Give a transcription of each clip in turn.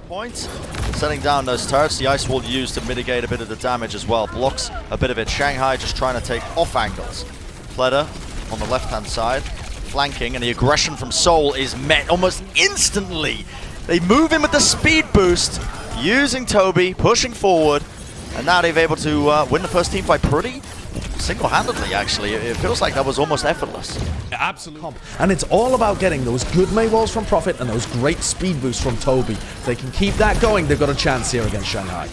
point. Setting down those turrets, the ice wall used to mitigate a bit of the damage as well. Blocks a bit of it. Shanghai just trying to take off angles. Fleda on the left-hand side, flanking, and the aggression from Seoul is met almost instantly. They move in with the speed boost, using Toby, pushing forward, and now they've able to win the first team fight pretty single-handedly, actually. It feels like that was almost effortless. Absolutely. And it's all about getting those good May walls from Prophet and those great speed boosts from Toby. If they can keep that going, they've got a chance here against Shanghai.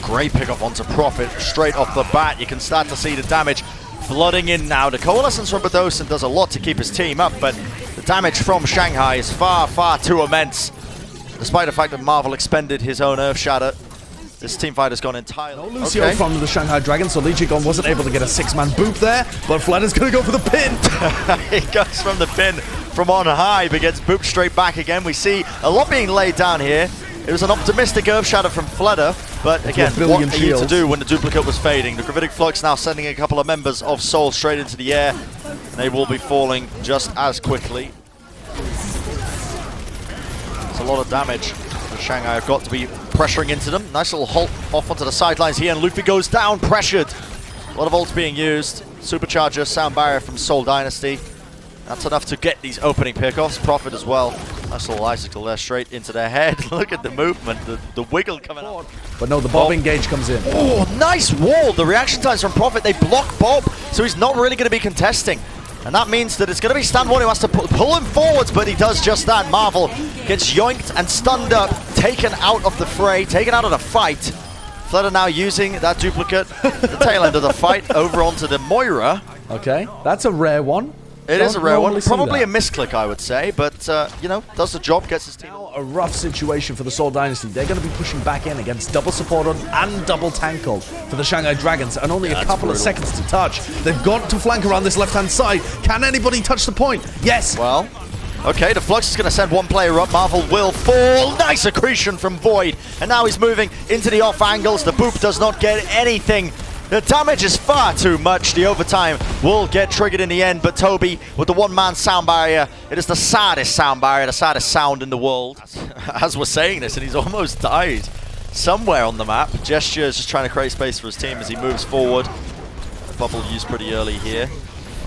Great pickup onto Prophet straight off the bat. You can start to see the damage flooding in now. The coalescence from Badosin does a lot to keep his team up, but the damage from Shanghai is far, far too immense. Despite the fact that Marvel expended his own Earth Shatter, this team fight has gone entirely. No Lucio from the Shanghai Dragons, so Lijigon wasn't able to get a 6-man boop there, but Fledder's going to go for the pin. He goes from the pin from on high, but gets booped straight back again. We see a lot being laid down here. It was an optimistic Earth Shatter from Fleder, but again, what are you to do when the duplicate was fading? The Gravitic Flux now sending a couple of members of Seoul straight into the air, and they will be falling just as quickly. It's a lot of damage. Shanghai have got to be pressuring into them. Nice little halt off onto the sidelines here, and Luffy goes down, pressured. A lot of ults being used. Supercharger, sound barrier from Seoul Dynasty. That's enough to get these opening pickoffs. Profit as well. Nice little icicle there, straight into their head. Look at the movement, the wiggle coming out. But no, the Bob engage comes in. Oh, nice wall. The reaction times from Profit, they block Bob, so he's not really going to be contesting. And that means that it's going to be Stand 1 who has to pull him forwards, but he does just that. Marvel gets yoinked and stunned up, taken out of the fray, taken out of the fight. Fleder now using that duplicate, the tail end of the fight, over onto the Moira. Okay, that's a rare one. It is a rare one. Probably a misclick, I would say, but, you know, does the job, gets his team. Now a rough situation for the Seoul Dynasty. They're going to be pushing back in against double supported and double tankle for the Shanghai Dragons, and only a couple of seconds to touch. They've got to flank around this left-hand side. Can anybody touch the point? Yes. Well, okay, the Flux is going to send one player up. Marvel will fall. Nice accretion from Void, and now he's moving into the off angles. The boop does not get anything. The damage is far too much. The overtime will get triggered in the end, but Toby with the one-man sound barrier. It is the saddest sound barrier, the saddest sound in the world. As we're saying this, and he's almost died somewhere on the map. Gesture is just trying to create space for his team as he moves forward. Bubble used pretty early here.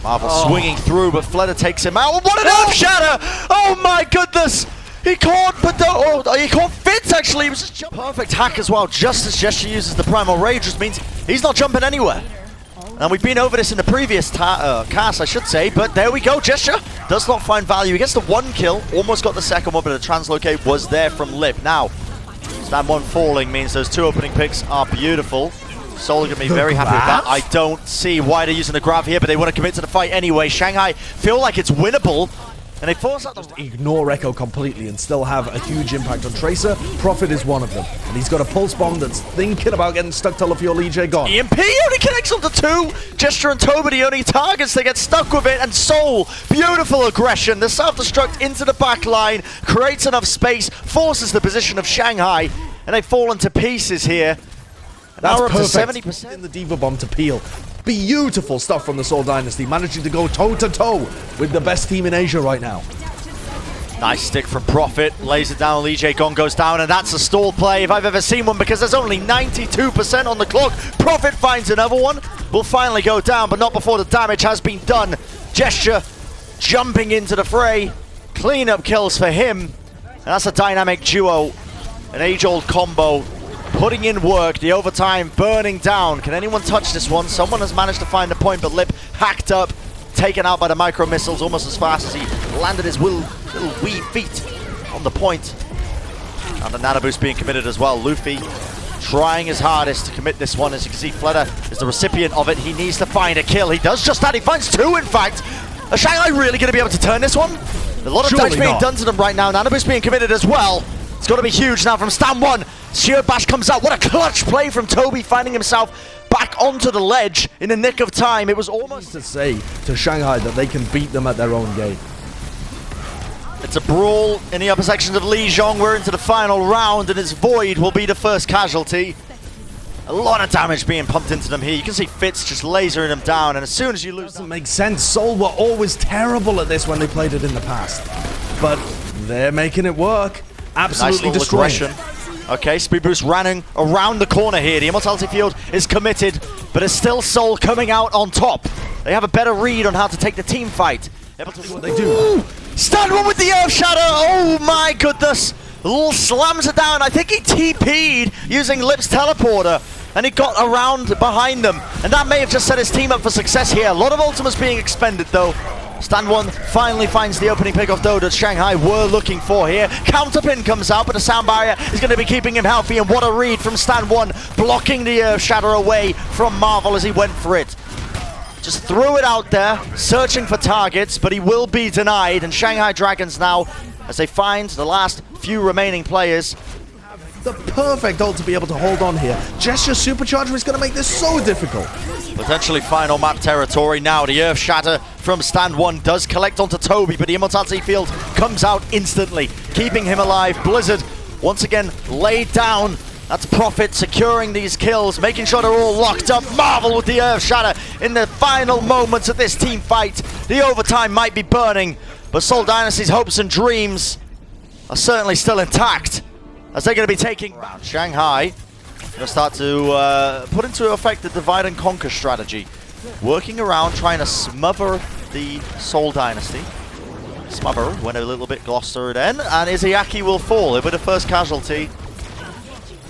Marvel swinging through, but Fleder takes him out. What an Earth Shatter! Oh my goodness! He caught, but he caught Fitz actually. He was just perfect hack as well. Just as Gesture uses the Primal Rage, which means he's not jumping anywhere. And we've been over this in the previous cast, I should say. But there we go. Gesture does not find value. He gets the one kill, almost got the second one, but the translocate was there from Lip. Now, Stand 1 falling means those two opening picks are beautiful. Soul are going to be very happy with that. I don't see why they're using the grab here, but they want to commit to the fight anyway. Shanghai feel like it's winnable. And they force out just ignore Echo completely and still have a huge impact on Tracer. Prophet is one of them. And he's got a pulse bomb that's thinking about getting stuck to Luffy or Lee gone. EMP only connects onto two. Gesture and Toby the only targets. They get stuck with it. And Soul, beautiful aggression. The self-destruct into the back line. Creates enough space. Forces the position of Shanghai. And they fall into pieces here. Now we're up to 70%. In the D.Va bomb to peel. Beautiful stuff from the Seoul Dynasty, managing to go toe-to-toe with the best team in Asia right now. Nice stick from Prophet, lays it down, Lee Gong goes down, and that's a stall play if I've ever seen one, because there's only 92% on the clock. Prophet finds another one, will finally go down, but not before the damage has been done. Gesture jumping into the fray, cleanup kills for him, and that's a dynamic duo, an age-old combo. Putting in work, the overtime burning down. Can anyone touch this one? Someone has managed to find the point, but Lip hacked up, taken out by the micro missiles almost as fast as he landed his little wee feet on the point. And the nano boost being committed as well. Luffy trying his hardest to commit this one. As you can see, Fleder is the recipient of it. He needs to find a kill. He does just that. He finds two, in fact. Is Shanghai really going to be able to turn this one? A lot of damage being done to them right now. Nano boost being committed as well. It's got to be huge now from Stand 1. Sheer Bash comes out. What a clutch play from Toby, finding himself back onto the ledge in the nick of time. It was almost to say to Shanghai that they can beat them at their own game. It's a brawl in the upper sections of Lijiang. We're into the final round, and it's Void will be the first casualty. A lot of damage being pumped into them here. You can see Fitz just lasering them down, and as soon as you lose... Doesn't make sense. Seoul were always terrible at this when they played it in the past. But they're making it work. Absolutely nice destroying. aggression. Okay, Speed Boost running around the corner here. The Immortality Field is committed, but it's still Seoul coming out on top. They have a better read on how to take the team fight. Able to What they do. Stand one with the Earth Shatter. Oh my goodness. Slams it down. I think he TP'd using Lip's teleporter, and he got around behind them. And that may have just set his team up for success here. A lot of ultimates being expended though. Stand one finally finds the opening pick off though that Shanghai were looking for here. Counterpin comes out, but the sound barrier is going to be keeping him healthy. And what a read from Stand one, blocking the Earth Shatter away from Marvel as he went for it. Just threw it out there, searching for targets, but he will be denied. And Shanghai Dragons now, as they find the last few remaining players. The perfect ult to be able to hold on here. Gesture Supercharger is going to make this so difficult. Potentially final map territory now. The Earth Shatter from Stand 1 does collect onto Toby, but the Immortality Field comes out instantly, keeping him alive. Blizzard once again laid down. That's Prophet securing these kills, making sure they're all locked up. Marvel with the Earth Shatter in the final moments of this team fight. The overtime might be burning, but Seoul Dynasty's hopes and dreams are certainly still intact, as they're going to be taking around. Shanghai going to start to put into effect the divide and conquer strategy, working around trying to smother the Seoul Dynasty. Smother went a little bit Gloucester then, and Izayaki will fall. It'll be the first casualty.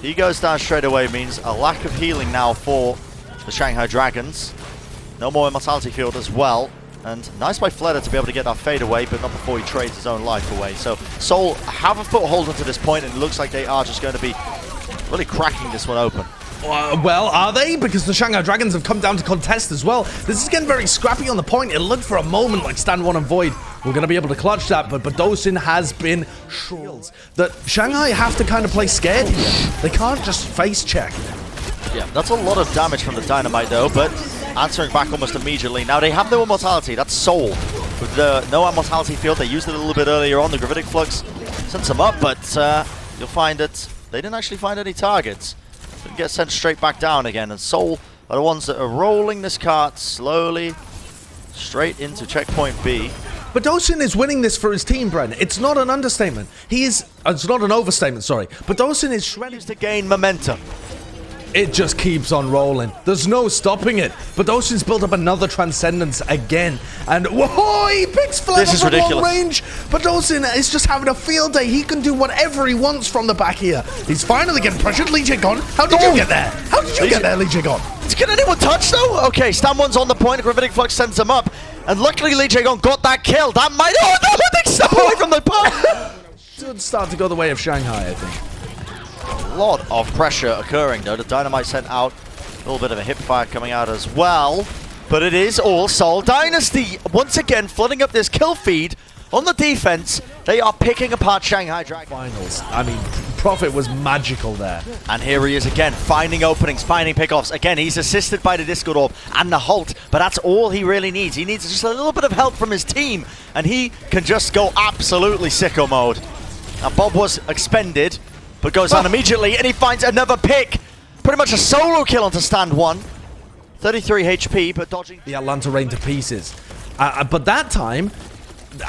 He goes down straight away, means a lack of healing now for the Shanghai Dragons. No more Immortality Field as well. And nice by Fleder to be able to get that fade away, but not before he trades his own life away. So Seoul have a foothold until this point, and it looks like they are just going to be really cracking this one open. Well, are they? Because the Shanghai Dragons have come down to contest as well. This is getting very scrappy on the point. It looked for a moment like Stand 1 and Void we're going to be able to clutch that, but Badosin has been shields. That Shanghai have to kind of play scared here. They can't just face check. Yeah, that's a lot of damage from the Dynamite though, but answering back almost immediately. Now they have no Immortality, that's Seoul. With the no Immortality Field, they used it a little bit earlier on. The Gravitic Flux sends them up, but you'll find that they didn't actually find any targets. They get sent straight back down again, and Seoul are the ones that are rolling this cart slowly straight into checkpoint B. Badosin is winning this for his team, Bren. It's not an understatement. He is... it's not an overstatement, sorry. Badosin is shredding to gain momentum. It just keeps on rolling. There's no stopping it. Badosin's built up another Transcendence again. And whoa, he picks Fleder from long range. Badosin is just having a field day. He can do whatever he wants from the back here. He's finally getting pressured. Lee Jae-gon, how did you get there? How did you get there, Lee Jae-gon? Can anyone touch though? Okay, Stand 1's on the point. Gravitic Flux sends him up. And luckily Lee Jae-gon got that kill. That might... oh, that would take step away from the pump. Should start to go the way of Shanghai, I think. A lot of pressure occurring though. The Dynamite sent out, a little bit of a hip fire coming out as well, but it is all Seoul Dynasty once again flooding up this kill feed on the defense. They are picking apart Shanghai Dragons. Finals. I mean, Prophet was magical there. And here he is again, finding openings, finding pickoffs. Again, he's assisted by the Discord Orb and the Halt, but that's all he really needs. He needs just a little bit of help from his team, and he can just go absolutely sicko mode. Now Bob was expended, but goes on immediately, and he finds another pick. Pretty much a solo kill onto Stand 1. 33 HP, but dodging the Atlanta rain to pieces. But that time,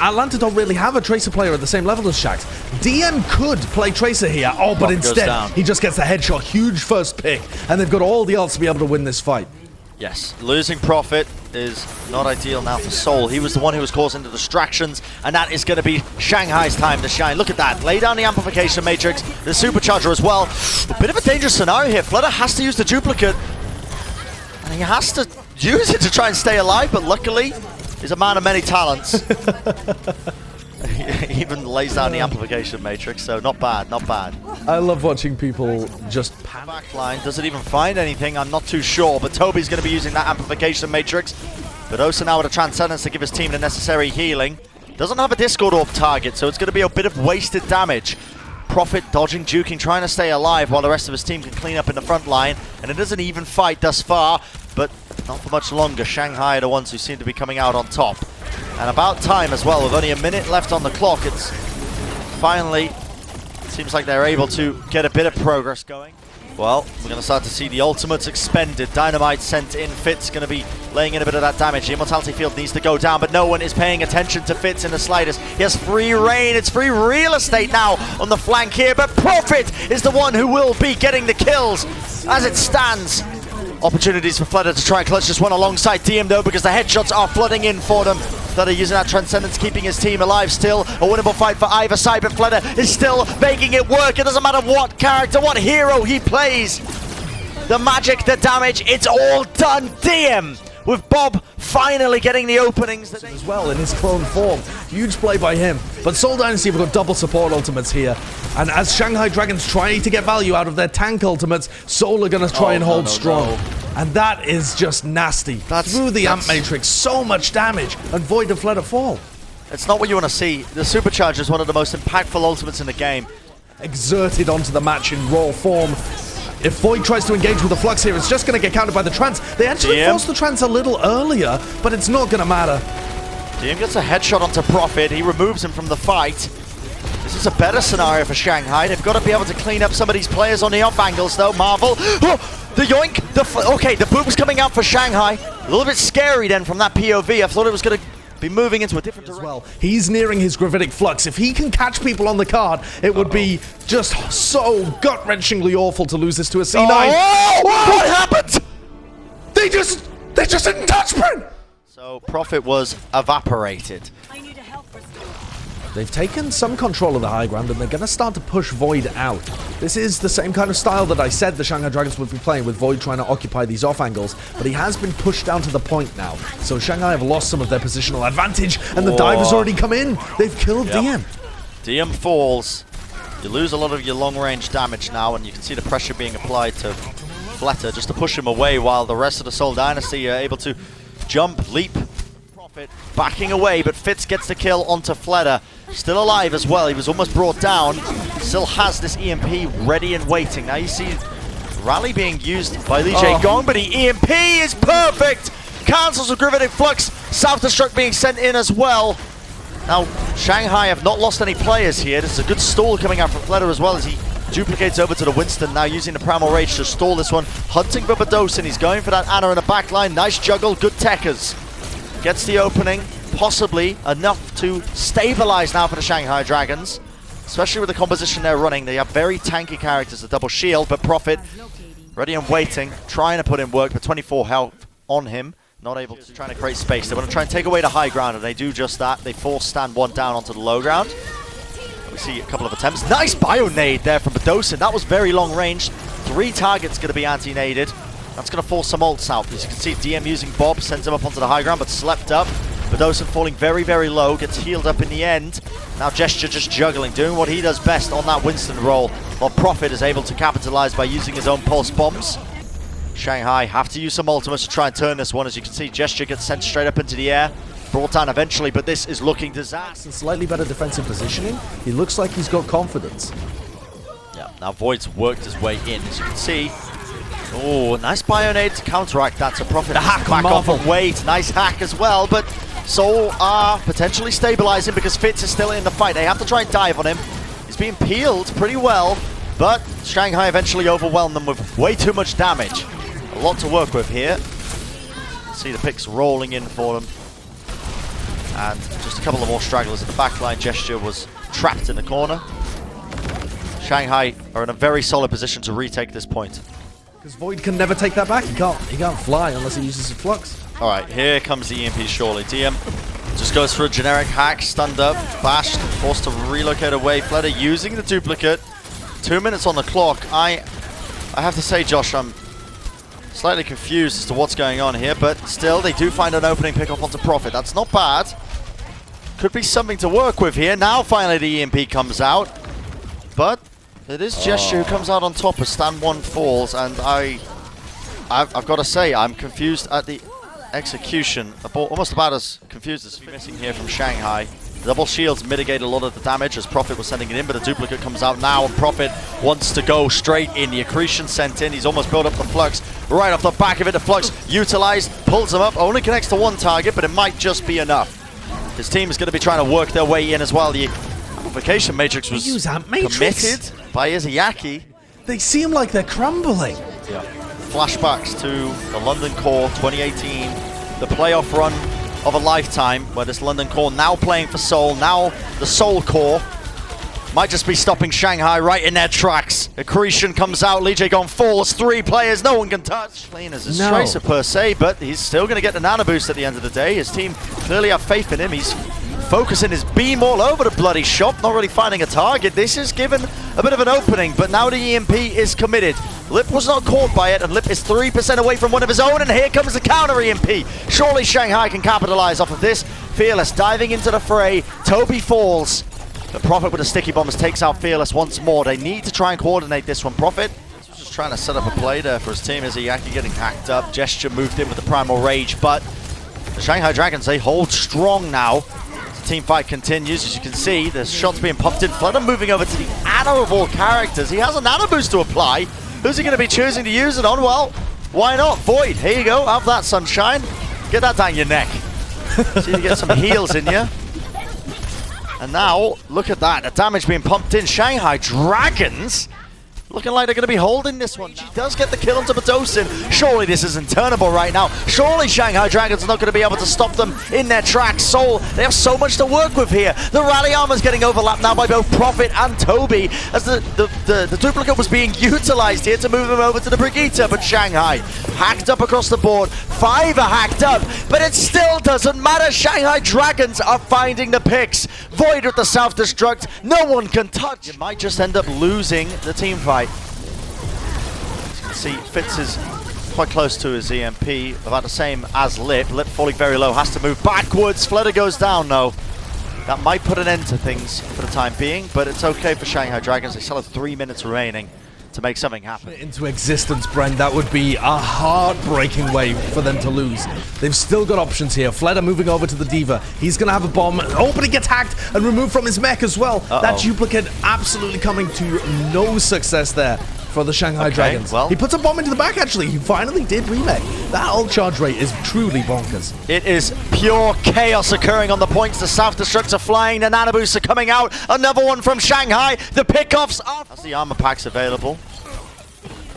Atlanta don't really have a Tracer player at the same level as Shaxx. DM could play Tracer here. Oh, but instead, he just gets the headshot. Huge first pick, and they've got all the ults to be able to win this fight. Yes, losing Prophet is not ideal now for Seoul. He was the one who was causing the distractions, and that is going to be Shanghai's time to shine. Look at that. Lay down the amplification matrix, the supercharger as well. A bit of a dangerous scenario here. Fleder has to use the duplicate, and he has to use it to try and stay alive, but luckily, he's a man of many talents. He even lays down the amplification matrix, so not bad, not bad. I love watching people just backline. Does it even find anything? I'm not too sure, but Toby's going to be using that amplification matrix. But Osa now with a Transcendence to give his team the necessary healing. Doesn't have a Discord Orb target, so it's going to be a bit of wasted damage. Prophet dodging, juking, trying to stay alive while the rest of his team can clean up in the front line. And it doesn't even fight thus far, but not for much longer. Shanghai are the ones who seem to be coming out on top. And about time as well, with only a minute left on the clock. It's finally, seems like they're able to get a bit of progress going. Well, we're going to start to see the ultimates expended. Dynamite sent in. Fitz going to be laying in a bit of that damage. The Immortality Field needs to go down, but no one is paying attention to Fitz in the slightest. He has free reign. It's free real estate now on the flank here, but Prophet is the one who will be getting the kills as it stands. Opportunities for Flutter to try and clutch this one alongside DM though, because the headshots are flooding in for them. Flutter using that Transcendence, keeping his team alive still. A winnable fight for either side, but Flutter is still making it work. It doesn't matter what character, what hero he plays. The magic, the damage, it's all done. DM with Bob finally getting the openings as well in his clone form. Huge play by him. But Seoul Dynasty have got double support ultimates here. And as Shanghai Dragons try to get value out of their tank ultimates, Seoul are going to try and hold strong. And that is just nasty. Through the Amp Matrix, so much damage, and Void have let it fall. It's not what you want to see. The Supercharge is one of the most impactful ultimates in the game. Exerted onto the match in raw form. If Void tries to engage with the Flux here, it's just going to get countered by the Trance. They actually forced the Trance a little earlier, but it's not going to matter. DM gets a headshot onto Prophet. He removes him from the fight. This is a better scenario for Shanghai. They've got to be able to clean up some of these players on the off angles, though. Marvel. Oh, the yoink. Okay, the boot was coming out for Shanghai. A little bit scary then from that POV. I thought it was going to be moving into a different direction. Well, he's nearing his gravitic flux. If he can catch people on the card, it would be just so gut-wrenchingly awful to lose this to a C9. Oh, what happened? They just didn't touch Brent. So Prophet was evaporated. They've taken some control of the high ground and they're going to start to push Void out. This is the same kind of style that I said the Shanghai Dragons would be playing, with Void trying to occupy these off angles, but he has been pushed down to the point now. So Shanghai have lost some of their positional advantage and the dive has already come in. They've killed DM. DM falls. You lose a lot of your long range damage now, and you can see the pressure being applied to Flutter just to push him away, while the rest of the Seoul Dynasty are able to jump, leap. Prophet backing away, but Fitz gets the kill onto Flutter. Still alive as well. He was almost brought down. Still has this EMP ready and waiting. Now you see Rally being used by DJ Gong, but the EMP is perfect. Cancels with Gravitic Flux. Self-destruct being sent in as well. Now Shanghai have not lost any players here. This is a good stall coming out from Flutter as well, as he duplicates over to the Winston, now using the Primal Rage to stall this one. Hunting for Badosin. He's going for that Ana in the back line. Nice juggle. Good techers. Gets the opening. Possibly enough to stabilize now for the Shanghai Dragons, especially with the composition they're running. They have very tanky characters, the double shield, but Prophet ready and waiting, trying to put in work, but 24 health on him, not able to, trying to create space. They want to try and take away the high ground, and they do just that. They force stand one down onto the low ground. We see a couple of attempts. Nice bio-nade there from Badosin. That was very long range. 3 targets going to be anti-naded. That's going to force some ults out. As you can see, DM using Bob, sends him up onto the high ground, but slept up. Badosin falling very, very low, gets healed up in the end. Now Gesture just juggling, doing what he does best on that Winston roll, while Prophet is able to capitalize by using his own pulse bombs. Shanghai have to use some ultimates to try and turn this one. As you can see, Gesture gets sent straight up into the air, brought down eventually, but this is looking disaster. Slightly better defensive positioning. He looks like he's got confidence. Yeah, now Void's worked his way in, as you can see. Oh, nice Bionade to counteract that. To Prophet. The hack back off of weight. Nice hack as well, but Seoul are potentially stabilizing because Fitz is still in the fight. They have to try and dive on him. He's being peeled pretty well, but Shanghai eventually overwhelm them with way too much damage. A lot to work with here. See the picks rolling in for them. And just a couple of more stragglers at the back line. Gesture was trapped in the corner. Shanghai are in a very solid position to retake this point. Because Void can never take that back. He can't fly unless he uses his flux. Alright, here comes the EMP surely. DM just goes for a generic hack, stunned up, bashed, forced to relocate away. Flutter using the duplicate. 2 minutes on the clock. I have to say, Josh, I'm slightly confused as to what's going on here, but still, they do find an opening pick off onto Prophet. That's not bad. Could be something to work with here. Now finally the EMP comes out, but it is Gesture who comes out on top as stand 1 falls, and I've got to say, I'm confused at the execution. Almost about as confused as missing here from Shanghai. The double shields mitigate a lot of the damage as Prophet was sending it in, but the duplicate comes out now, and Prophet wants to go straight in. The accretion sent in. He's almost built up the flux. Right off the back of it, the flux utilized, pulls him up, only connects to 1 target, but it might just be enough. His team is going to be trying to work their way in as well. The amplification matrix was committed by Izayaki. they seem like they're crumbling. Yeah. Flashbacks to the London Core 2018, the playoff run of a lifetime, where this London Core now playing for Seoul, now the Seoul Core might just be stopping Shanghai right in their tracks. Accretion comes out, Lee Jae-gon falls, 3 players, no one can touch. Clean as a tracer per se, but he's still going to get the nano boost at the end of the day. His team clearly have faith in him. He's focusing his beam all over the bloody shop, not really finding a target. This is given a bit of an opening, but now the EMP is committed. Lip was not caught by it, and Lip is 3% away from one of his own, and here comes the counter EMP. Surely Shanghai can capitalize off of this. Fearless diving into the fray. Toby falls. The Prophet with the sticky bombs takes out Fearless once more. They need to try and coordinate this one. Prophet just trying to set up a play there for his team. Izayaki getting hacked up. Gesture moved in with the Primal Rage, but the Shanghai Dragons, they hold strong now. The team fight continues. As you can see, there's shots being pumped in. Flutter moving over to the Nano of all characters. He has a Nano boost to apply. Who's he going to be choosing to use it on? Well, why not? Void, here you go. Have that, sunshine. Get that down your neck. See if you get some heals in you. And now, look at that, the damage being pumped in. Shanghai Dragons looking like they're going to be holding this one. She does get the kill onto Batosin. Surely this is unturnable right now. Surely Shanghai Dragons are not going to be able to stop them in their tracks. Seoul, they have so much to work with here. The rally armor's getting overlapped now by both Prophet and Toby, as the duplicate was being utilized here to move them over to the Brigitte. But Shanghai hacked up across the board. 5 are hacked up, but it still doesn't matter. Shanghai Dragons are finding the picks. Void with the self-destruct. No one can touch. You might just end up losing the team fight. As you can see, Fitz is quite close to his EMP, about the same as Lip. Lip falling very low, has to move backwards. Flutter goes down though. That might put an end to things for the time being, but it's okay for Shanghai Dragons. They still have 3 minutes remaining to make something happen. Into existence, Brent, that would be a heartbreaking way for them to lose. They've still got options here. Fleder moving over to the D.Va. He's going to have a bomb. Oh, but he gets hacked and removed from his mech as well. That duplicate absolutely coming to no success there for the Shanghai Dragons. Well, he puts a bomb into the back, actually. He finally did remake. That ult charge rate is truly bonkers. It is pure chaos occurring on the points. The self-destructs are flying. The nano boosts are coming out. Another one from Shanghai. The pickoffs are... That's the armor packs available.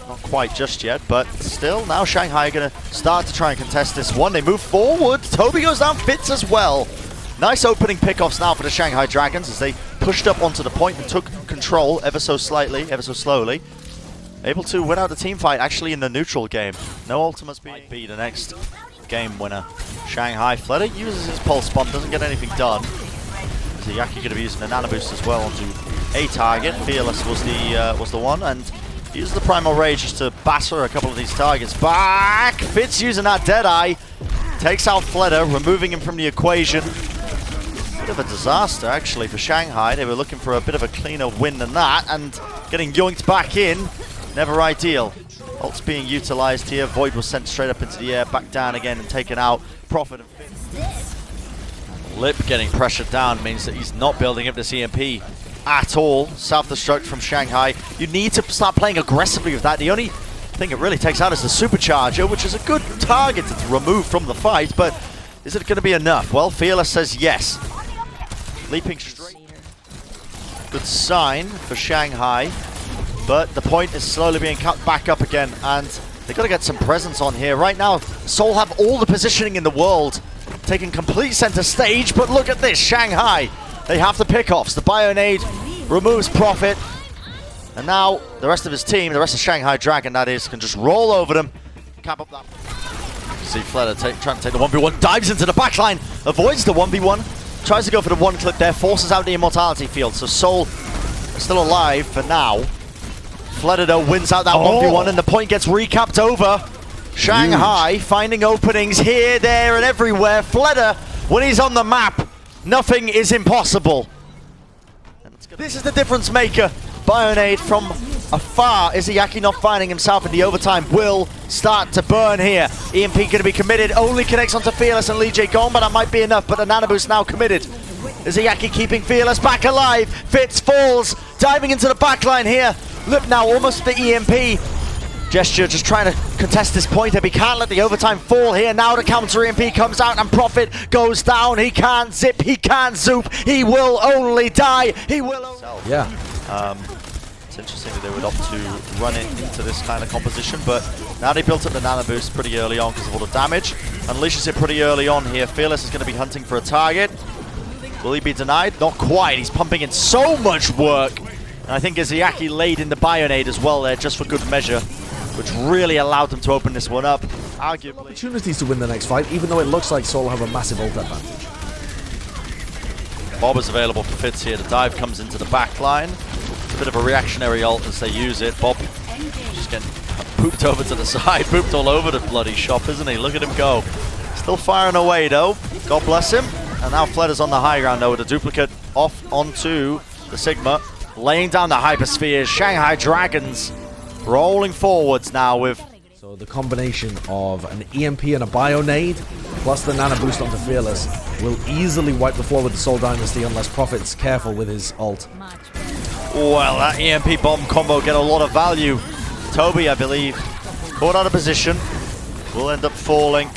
Not quite just yet, but still, now Shanghai are going to start to try and contest this one. They move forward. Toby goes down, Fitz as well. Nice opening pickoffs now for the Shanghai Dragons as they pushed up onto the point and took control ever so slightly, ever so slowly. Able to win out the team fight actually in the neutral game. No ultimates might be the next game winner. Shanghai Fleder uses his pulse bomb, doesn't get anything done. Izayaki going to be using a nano boost as well onto a target. Fearless was the one, and uses the Primal Rage just to batter a couple of these targets. Back! Fitz using that Deadeye. Takes out Fleder, removing him from the equation. Bit of a disaster actually for Shanghai. They were looking for a bit of a cleaner win than that, and getting yoinked back in, never ideal. Ult's being utilized here. Void was sent straight up into the air, back down again and taken out. Prophet and Fitz. Lip getting pressured down means that he's not building up this EMP at all. Self-destruct from Shanghai. You need to start playing aggressively with that. The only thing it really takes out is the supercharger, which is a good target to remove from the fight, but is it going to be enough? Well, Fearless says yes. Leaping straight. Good sign for Shanghai, but the point is slowly being cut back up again, and they've got to get some presence on here. Right now, Seoul have all the positioning in the world, taking complete center stage, but look at this, Shanghai. They have the pickoffs. The Bionade removes Prophet. And now the rest of his team, the rest of Shanghai Dragon that is, can just roll over them. Cap up that. See Fleder trying to take the 1v1. Dives into the backline. Avoids the 1v1. Tries to go for the one clip there. Forces out the immortality field. So Seoul is still alive for now. Fleder though wins out that 1v1 and the point gets recapped over. Shanghai finding openings here, there and everywhere. Fleder, when he's on the map, nothing is impossible. This is the difference maker. Bionade from afar. Izayaki not finding himself in the overtime will start to burn here. EMP going to be committed. Only connects onto Fearless and Lee Jae-gon, but that might be enough. But the nano boost now committed. Izayaki keeping Fearless back alive. Fitz falls. Diving into the backline here. Lip now almost the EMP. Gesture just trying to contest this point up. He can't let the overtime fall here. Now the counter EMP comes out and Prophet goes down. He can't zip, he can't zoop. He will only die. He will only... Yeah. It's interesting that they would opt to run it into this kind of composition, but now they built up the nano boost pretty early on because of all the damage. Unleashes it pretty early on here. Fearless is going to be hunting for a target. Will he be denied? Not quite. He's pumping in so much work. And I think Izayaki laid in the Bionade as well there, just for good measure, which really allowed them to open this one up. Arguably. Opportunities to win the next fight, even though it looks like Seoul have a massive ult advantage. Bob is available for Fitz here. The dive comes into the back line. It's a bit of a reactionary ult as they use it. Bob just getting pooped over to the side, pooped all over the bloody shop, isn't he? Look at him go. Still firing away though. God bless him. And now Fleder's on the high ground though with a duplicate off onto the Sigma. Laying down the hyperspheres. Shanghai Dragons rolling forwards now with... So the combination of an EMP and a Bionade, plus the nano boost onto Fearless, will easily wipe the floor with the Seoul Dynasty unless Prophet's careful with his ult. Well, that EMP bomb combo get a lot of value. Toby, I believe, caught out of position, will end up falling.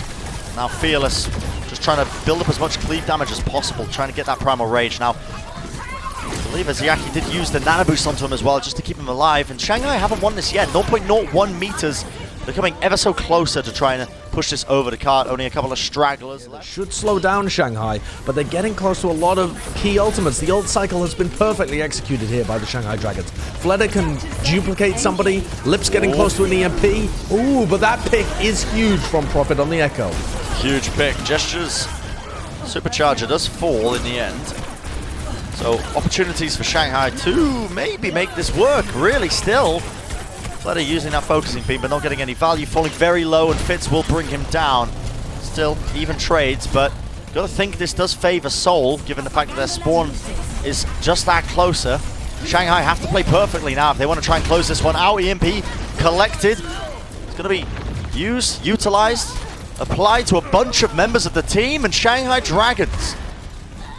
Now Fearless just trying to build up as much cleave damage as possible, trying to get that Primal Rage. Now, I believe Izayaki did use the nano boost onto him as well, just to keep him alive. And Shanghai haven't won this yet, 0.01 meters. They're coming ever so closer to trying to push this over the cart. Only a couple of stragglers left. Should slow down Shanghai, but they're getting close to a lot of key ultimates. The ult cycle has been perfectly executed here by the Shanghai Dragons. Fleder can duplicate somebody. Lip's getting close to an EMP. Ooh, but that pick is huge from Prophet on the Echo. Huge pick. Gestures. Supercharger does fall in the end. So opportunities for Shanghai to maybe make this work, really still. Fleder using that focusing beam, but not getting any value, falling very low, and Fitz will bring him down. Still, even trades, but got to think this does favor Seoul, given the fact that their spawn is just that closer. Shanghai have to play perfectly now if they want to try and close this one out. EMP collected. It's going to be used, utilized, applied to a bunch of members of the team, and Shanghai Dragons.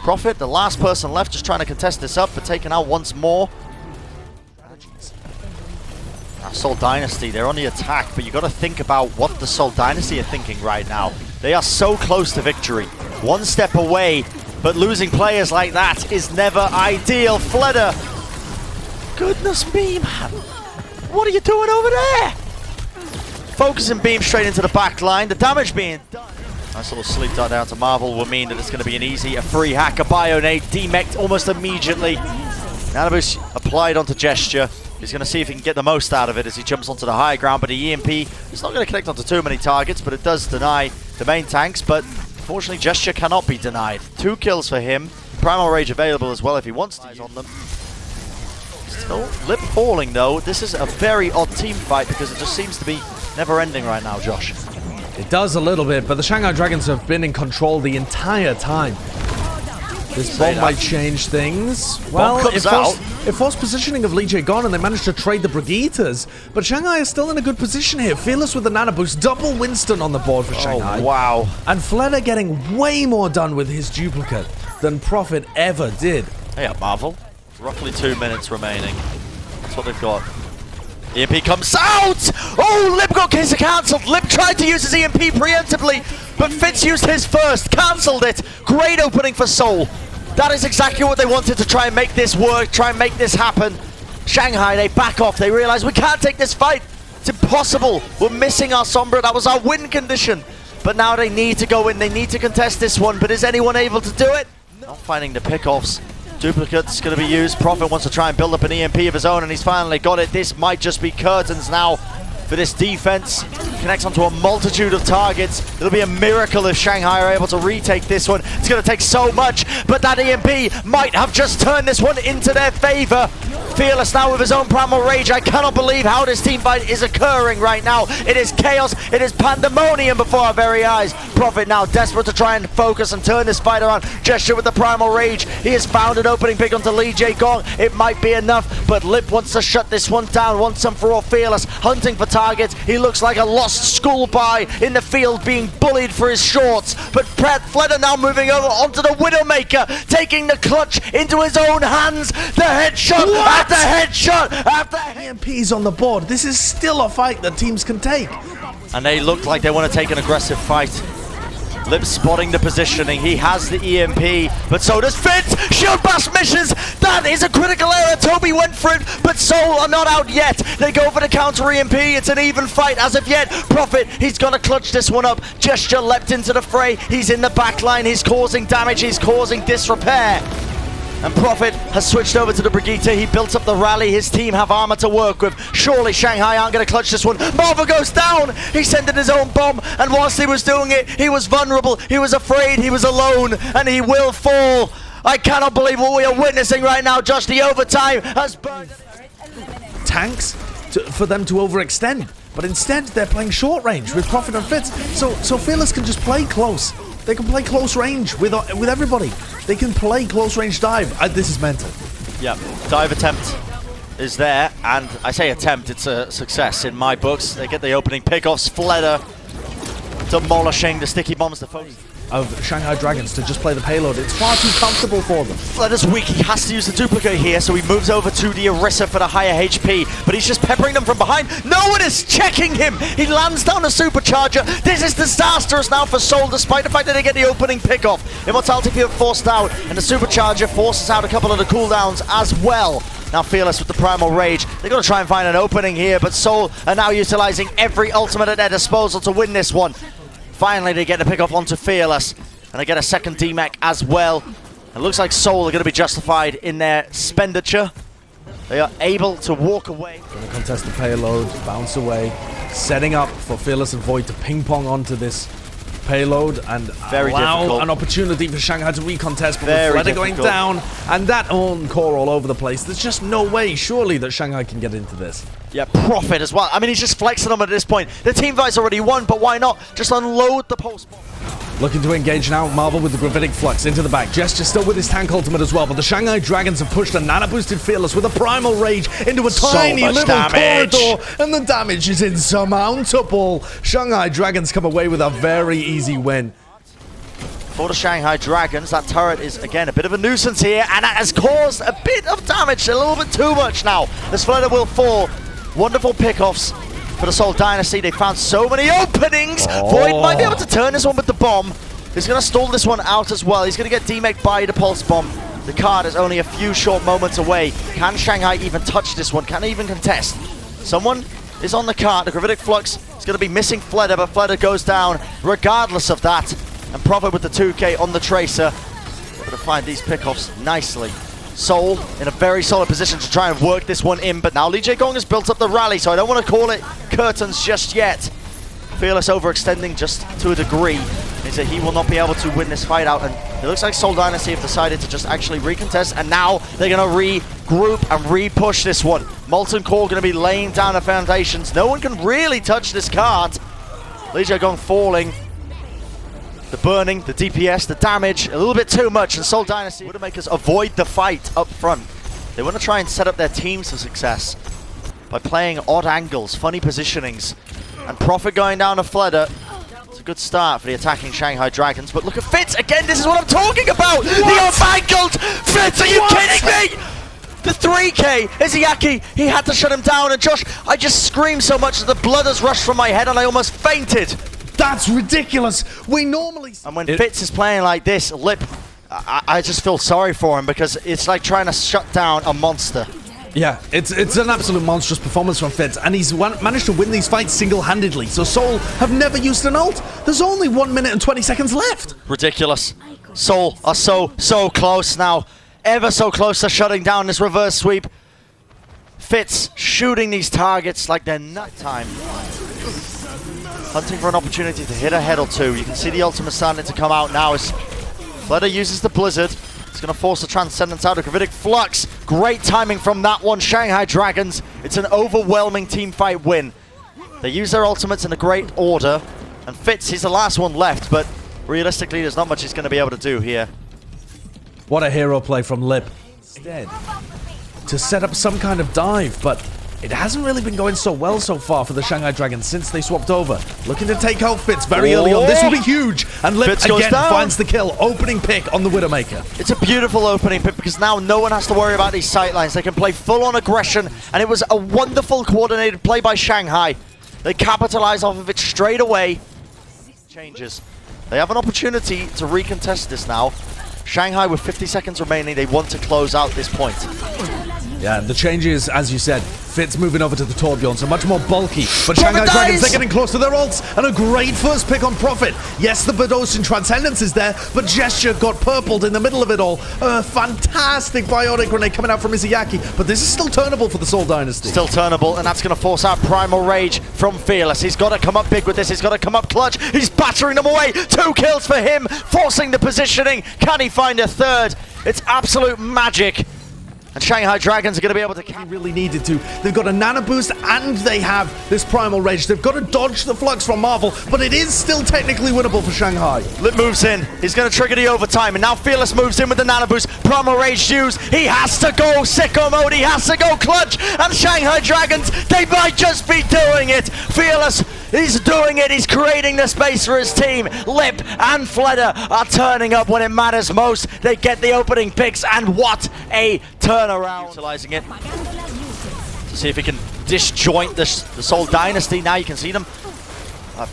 Prophet, the last person left, just trying to contest this up, but taken out once more. Now Seoul Dynasty, they're on the attack, but you got to think about what the Seoul Dynasty are thinking right now. They are so close to victory. One step away, but losing players like that is never ideal. Fleder, goodness me, man. What are you doing over there? Focusing beam straight into the back line. The damage being done. Nice little sleep dart down to Marvel will mean that it's going to be a free hack, a Bionade, demeched almost immediately. Nanoboost applied onto Gesture. He's going to see if he can get the most out of it as he jumps onto the high ground, but the EMP is not going to connect onto too many targets, but it does deny the main tanks, but unfortunately Gesture cannot be denied. 2 kills for him. Primal Rage available as well if he wants to use on them. Still Lip falling though. This is a very odd team fight because it just seems to be never ending right now, Josh. It does a little bit, but the Shanghai Dragons have been in control the entire time. This bomb might change things. Well, it forced positioning of Lee Jae gone, and they managed to trade the Brigitas. But Shanghai is still in a good position here. Fearless with the nano boost, double Winston on the board for Shanghai. Wow. And Fleder getting way more done with his duplicate than Prophet ever did. Hey up, Marvel. Roughly 2 minutes remaining. That's what they've got. EMP comes out! Oh, Lip got his cancelled. Lip tried to use his EMP preemptively, but Fitz used his first, cancelled it. Great opening for Seoul. That is exactly what they wanted to try and make this work, try and make this happen. Shanghai, they back off. They realize we can't take this fight. It's impossible. We're missing our Sombra. That was our win condition. But now they need to go in. They need to contest this one. But is anyone able to do it? Not finding the pickoffs. Duplicate's going to be used. Prophet wants to try and build up an EMP of his own, and he's finally got it. This might just be curtains now for this defense. Connects onto a multitude of targets. It'll be a miracle if Shanghai are able to retake this one. It's going to take so much, but that EMP might have just turned this one into their favor. Fearless now with his own Primal Rage. I cannot believe how this team fight is occurring right now. It is chaos. It is pandemonium before our very eyes. Prophet now desperate to try and focus and turn this fight around. Gesture with the Primal Rage. He has found an opening pick onto Lee Jae Gong. It might be enough, but Lip wants to shut this one down once and for all. Fearless hunting for targets. He looks like a lost schoolboy in the field being bullied for his shorts. But Fleder now moving over onto the Widowmaker, taking the clutch into his own hands. The headshot after headshot after EMPs on the board. This is still a fight that teams can take. And they look like they want to take an aggressive fight. Lip spotting the positioning. He has the EMP, but so does Fitz. Shield Bash missions. That is a critical error. Toby went for it, but Seoul are not out yet. They go for the counter EMP. It's an even fight as of yet. Prophet, he's gonna clutch this one up. Gesture leapt into the fray. He's in the back line. He's causing damage. He's causing disrepair. And Prophet has switched over to the Brigitte. He built up the rally. His team have armor to work with. Surely Shanghai aren't going to clutch this one. Marvel goes down. He sent in his own bomb. And whilst he was doing it, he was vulnerable. He was afraid. He was alone. And he will fall. I cannot believe what we are witnessing right now. Josh, the overtime has burned. Tanks for them to overextend. But instead, they're playing short range with Prophet and Fitz. So Fearless can just play close. They can play close range with everybody. They can play close range dive. This is mental. Yeah, dive attempt is there, and I say attempt, it's a success in my books. They get the opening pickoffs. Fleder demolishing the sticky bombs, the foes of Shanghai Dragons to just play the payload. It's far too comfortable for them. Fleder's weak. He has to use the duplicate here, so he moves over to the Orisa for the higher HP, but he's just peppering them from behind. No one is checking him. He lands down a supercharger. This is disastrous now for Seoul, despite the fact that they get the opening pickoff. Immortality Field forced out, and the supercharger forces out a couple of the cooldowns as well. Now Fearless with the Primal Rage. They're going to try and find an opening here, but Seoul are now utilizing every ultimate at their disposal to win this one. Finally, they get the pick off onto Fearless, and they get a second DMAC as well. It looks like Seoul are going to be justified in their expenditure. They are able to walk away. Going to contest the payload, bounce away, setting up for Fearless and Void to ping pong onto this payload and allow an opportunity for Shanghai to recontest, but with Fleder going down and that own core all over the place, there's just no way, surely, that Shanghai can get into this. Yeah, Prophet as well. I mean, he's just flexing them at this point. The team fight's already won, but why not just unload the pulse bomb? Looking to engage now, Marvel with the Gravitic Flux into the back. Gesture still with his tank ultimate as well, but the Shanghai Dragons have pushed a nano-boosted Fearless with a Primal Rage into a tiny little corridor, and the damage is insurmountable. Shanghai Dragons come away with a very easy win. For the Shanghai Dragons, that turret is, again, a bit of a nuisance here, and that has caused a bit of damage, a little bit too much now. This Fleder will fall. Wonderful pickoffs for the Seoul Dynasty. They found so many openings. Void might be able to turn this one with the bomb. He's going to stall this one out as well. He's going to get DMAC by the pulse bomb. The card is only a few short moments away. Can Shanghai even touch this one? Can they even contest? Someone is on the card. The Gravitic Flux is going to be missing Fleder, but Fleder goes down regardless of that. And Prophet with the 2K on the Tracer. Able to find these pickoffs nicely. Seoul in a very solid position to try and work this one in, but now Lee Jae-gong has built up the rally, so I don't want to call it curtains just yet. Fearless overextending just to a degree means that he will not be able to win this fight out, and it looks like Seoul Dynasty have decided to just actually recontest, and now they're going to regroup and re-push this one. Molten Core going to be laying down the foundations. No one can really touch this card. Lee Jae-gong falling. The burning, the DPS, the damage, a little bit too much, and Seoul Dynasty would make us avoid the fight up front. They want to try and set up their teams for success by playing odd angles, funny positionings, and Prophet going down to Fleder. It's a good start for the attacking Shanghai Dragons, but look at Fitz again, this is what I'm talking about! What? The off-angled! Fitz, are you kidding me? The 3K, Izayaki, he had to shut him down, and Josh, I just screamed so much that the blood has rushed from my head and I almost fainted. That's ridiculous. We normally... And when Fitz is playing like this, Lip, I just feel sorry for him because it's like trying to shut down a monster. Yeah, it's an absolute monstrous performance from Fitz, and he's managed to win these fights single-handedly. So Seoul have never used an ult. There's only 1 minute and 20 seconds left. Ridiculous. Seoul are so close now. Ever so close to shutting down this reverse sweep. Fitz shooting these targets like they're nut time. Hunting for an opportunity to hit a head or two. You can see the ultimate starting to come out now as Fleder uses the Blizzard. It's going to force the Transcendence out of Gravitic Flux. Great timing from that one, Shanghai Dragons. It's an overwhelming team fight win. They use their ultimates in a great order. And Fitz, he's the last one left, but realistically, there's not much he's going to be able to do here. What a hero play from Lip. Instead, to set up some kind of dive, but it hasn't really been going so well so far for the Shanghai Dragons since they swapped over. Looking to take out Fitz very early on. This will be huge. And Lip again finds the kill. Opening pick on the Widowmaker. It's a beautiful opening pick because now no one has to worry about these sightlines. They can play full-on aggression, and it was a wonderful coordinated play by Shanghai. They capitalize off of it straight away. Changes. They have an opportunity to recontest this now. Shanghai with 50 seconds remaining, they want to close out this point. Yeah, the changes, as you said, Fitz moving over to the Torbjorn, so much more bulky. But Shanghai Dragons, they're getting close to their ults, and a great first pick on Prophet. Yes, the Bedosian Transcendence is there, but Gesture got purpled in the middle of it all. A fantastic biotic grenade coming out from Izayaki, but this is still turnable for the Seoul Dynasty. Still turnable, and that's going to force out Primal Rage from Fearless. He's got to come up big with this, he's got to come up clutch. He's battering them away, 2 kills for him, forcing the positioning. Can he find a third? It's absolute magic. And Shanghai Dragons are going to be able to... They really needed to. They've got a nano boost and they have this Primal Rage. They've got to dodge the flux from Marvel, but it is still technically winnable for Shanghai. Lip moves in. He's going to trigger the overtime, and now Fearless moves in with the nano boost. Primal Rage used. He has to go sicko mode. He has to go clutch. And Shanghai Dragons, they might just be doing it. Fearless, he's doing it. He's creating the space for his team. Lip and Fleder are turning up when it matters most. They get the opening picks, and what a turnaround. Utilizing it to see if he can disjoint the Seoul Dynasty. Now you can see them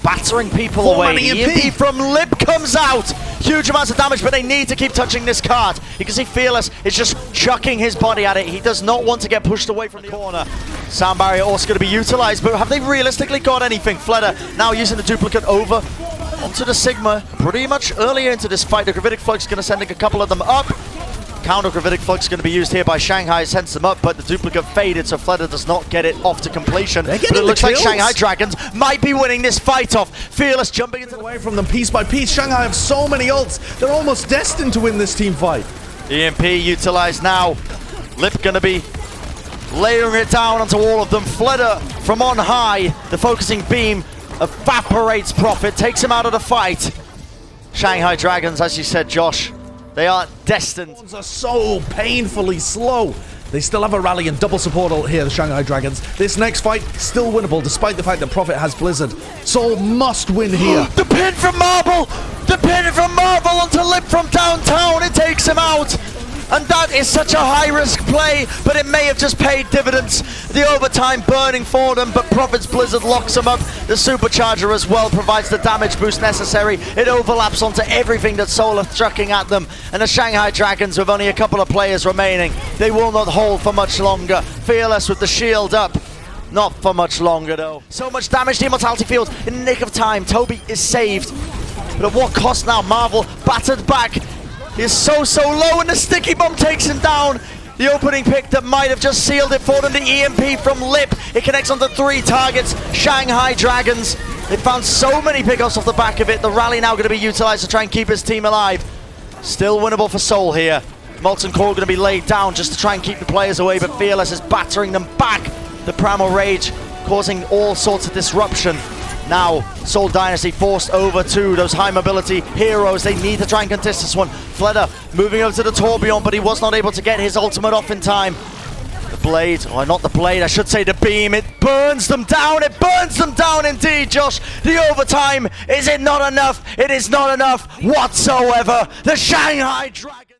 battering people away. The EMP from Lip comes out. Huge amounts of damage, but they need to keep touching this card. You can see Fearless is just chucking his body at it. He does not want to get pushed away from the corner. Sound barrier also going to be utilized, but have they realistically got anything? Fleder now using the duplicate over onto the Sigma. Pretty much earlier into this fight, the Gravitic Flux is going to send a couple of them up. Counter Gravitic Flux is going to be used here by Shanghai, sends them up, but the duplicate faded, so Fleder does not get it off to completion. But it looks like Shanghai Dragons might be winning this fight off. Fearless jumping into away from them piece by piece. Shanghai have so many ults, they're almost destined to win this team fight. EMP utilized now. Lip going to be layering it down onto all of them. Fleder from on high, the focusing beam evaporates Prophet, takes him out of the fight. Shanghai Dragons, as you said, Josh, they are destined. They are so painfully slow. They still have a rally and double support ult here, the Shanghai Dragons. This next fight, still winnable, despite the fact that Prophet has Blizzard. Seoul must win here. The pin from Marvel! The pin from Marvel onto Lip from downtown. It takes him out. And that is such a high-risk play, but it may have just paid dividends. The overtime burning for them, but Prophet's Blizzard locks them up. The Supercharger as well provides the damage boost necessary. It overlaps onto everything that Seoul are chucking at them. And the Shanghai Dragons, with only a couple of players remaining, they will not hold for much longer. Fearless with the shield up. Not for much longer, though. So much damage, the Immortality Field in the nick of time. Toby is saved. But at what cost now? Marvel battered back. He is so low, and the sticky bomb takes him down. The opening pick that might have just sealed it for them, the EMP from Lip. It connects onto 3 targets. Shanghai Dragons, they found so many pickoffs off the back of it. The rally now going to be utilized to try and keep his team alive. Still winnable for Seoul here. Molten Core going to be laid down just to try and keep the players away, but Fearless is battering them back. The Primal Rage causing all sorts of disruption. Now, Seoul Dynasty forced over to those high mobility heroes. They need to try and contest this one. Fleder moving over to the Torbjorn, but he was not able to get his ultimate off in time. The blade, or not the blade, I should say the beam. It burns them down. It burns them down indeed, Josh. The overtime, is it not enough? It is not enough whatsoever. The Shanghai Dragons.